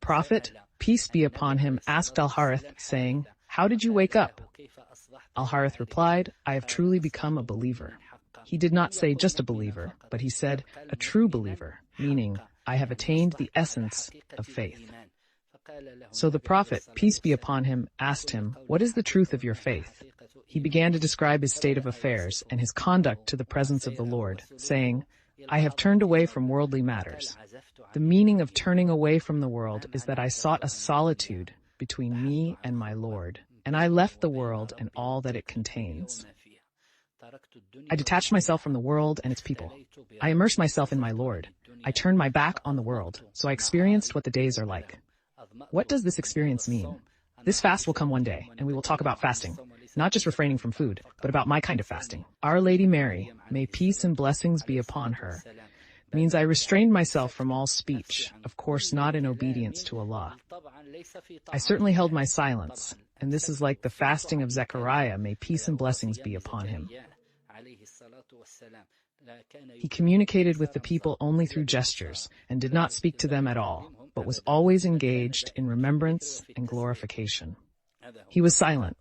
Prophet, peace be upon him, asked Al-Harith, saying, "How did you wake up?" Al-Harith replied, "I have truly become a believer." He did not say just a believer, but he said a true believer, meaning, I have attained the essence of faith. So the Prophet, peace be upon him, asked him, "What is the truth of your faith?" He began to describe his state of affairs and his conduct to the presence of the Lord, saying, "I have turned away from worldly matters." The meaning of turning away from the world is that I sought a solitude between me and my Lord, and I left the world and all that it contains. I detached myself from the world and its people. I immersed myself in my Lord. I turned my back on the world, so I experienced what the days are like. What does this experience mean? This fast will come one day, and we will talk about fasting, not just refraining from food, but about my kind of fasting. Our Lady Mary, may peace and blessings be upon her, means I restrained myself from all speech, of course not in obedience to Allah. I certainly held my silence, and this is like the fasting of Zechariah, may peace and blessings be upon him. He communicated with the people only through gestures, and did not speak to them at all, but was always engaged in remembrance and glorification. He was silent,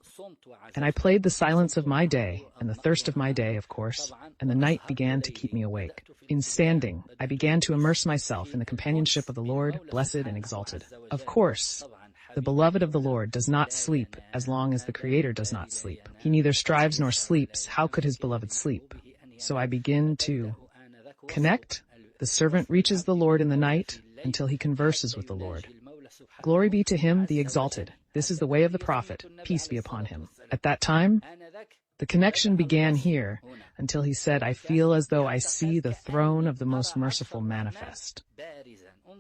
and I played the silence of my day, and the thirst of my day, of course, and the night began to keep me awake. In standing, I began to immerse myself in the companionship of the Lord, blessed and exalted. Of course, the beloved of the Lord does not sleep as long as the Creator does not sleep. He neither strives nor sleeps. How could his beloved sleep? So I begin to connect. The servant reaches the Lord in the night until he converses with the Lord. Glory be to him, the exalted. This is the way of the Prophet, peace be upon him. At that time, the connection began here until he said, I feel as though I see the throne of the most merciful manifest.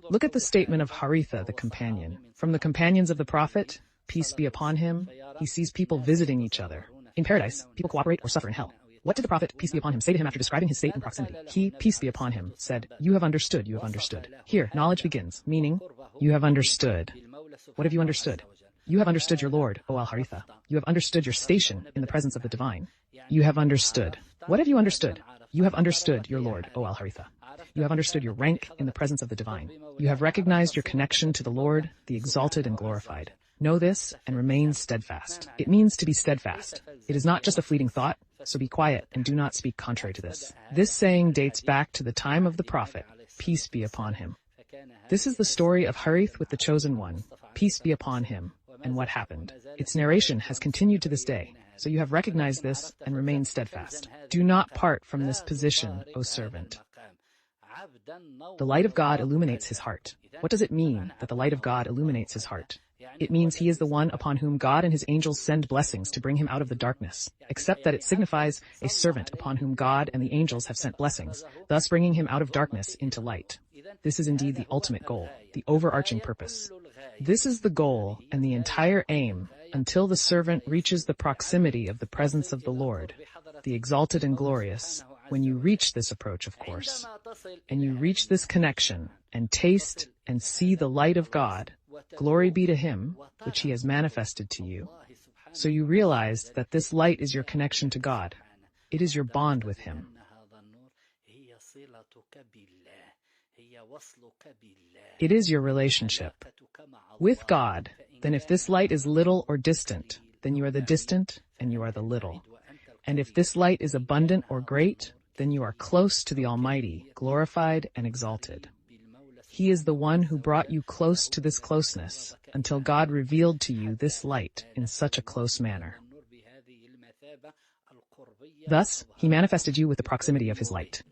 Look at the statement of Haritha, the companion. From the companions of the Prophet, peace be upon him, he sees people visiting each other. In paradise, people cooperate or suffer in hell. What did the Prophet, peace be upon him, say to him after describing his state and proximity? He, peace be upon him, said, you have understood, you have understood. Here, knowledge begins, meaning, you have understood. What have you understood? You have understood your Lord, O Al-Haritha. You have understood your station in the presence of the divine. You have understood. What have you understood? You have understood your Lord, O Al-Haritha. You have understood your rank in the presence of the divine. You have recognized your connection to the Lord, the exalted and glorified. Know this and remain steadfast. It means to be steadfast. It is not just a fleeting thought, so be quiet and do not speak contrary to this. This saying dates back to the time of the Prophet, peace be upon him. This is the story of Harith with the chosen one, peace be upon him, and what happened. Its narration has continued to this day, so you have recognized this and remained steadfast. Do not part from this position, O servant. The light of God illuminates his heart. What does it mean that the light of God illuminates his heart? It means he is the one upon whom God and his angels send blessings to bring him out of the darkness, except that it signifies a servant upon whom God and the angels have sent blessings, thus bringing him out of darkness into light. This is indeed the ultimate goal, the overarching purpose. This is the goal and the entire aim until the servant reaches the proximity of the presence of the Lord, the exalted and glorious. When you reach this approach, of course, and you reach this connection and taste and see the light of God, glory be to him, which he has manifested to you. So you realized that this light is your connection to God. It is your bond with him. It is your relationship with God. Then if this light is little or distant, then you are the distant and you are the little. And if this light is abundant or great, then you are close to the Almighty, glorified and exalted. He is the one who brought you close to this closeness, until God revealed to you this light in such a close manner. Thus, he manifested you with the proximity of his light.